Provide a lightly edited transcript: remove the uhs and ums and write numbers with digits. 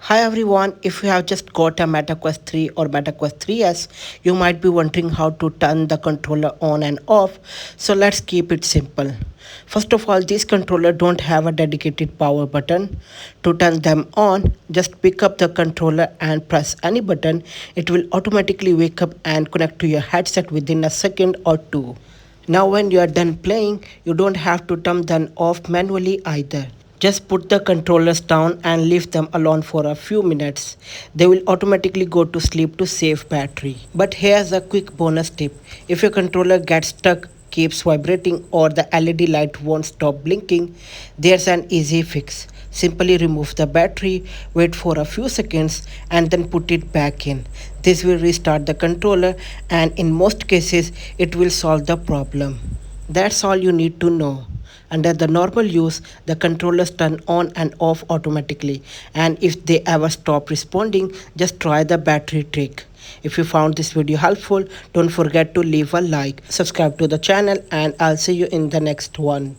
Hi everyone, if you have just got a MetaQuest 3 or MetaQuest 3S, you might be wondering how to turn the controller on and off. So let's keep it simple. First of all, these controllers don't have a dedicated power button. To turn them on, just pick up the controller and press any button. It will automatically wake up and connect to your headset within a second or two. Now when you are done playing, you don't have to turn them off manually either. Just put the controllers down and leave them alone for a few minutes. They will automatically go to sleep to save battery. But here's a quick bonus tip. If your controller gets stuck, keeps vibrating or the LED light won't stop blinking, there's an easy fix. Simply remove the battery, wait for a few seconds and then put it back in. This will restart the controller and in most cases it will solve the problem. That's all you need to know. Under the normal use, the controllers turn on and off automatically. And if they ever stop responding, just try the battery trick. If you found this video helpful, don't forget to leave a like, subscribe to the channel, and I'll see you in the next one.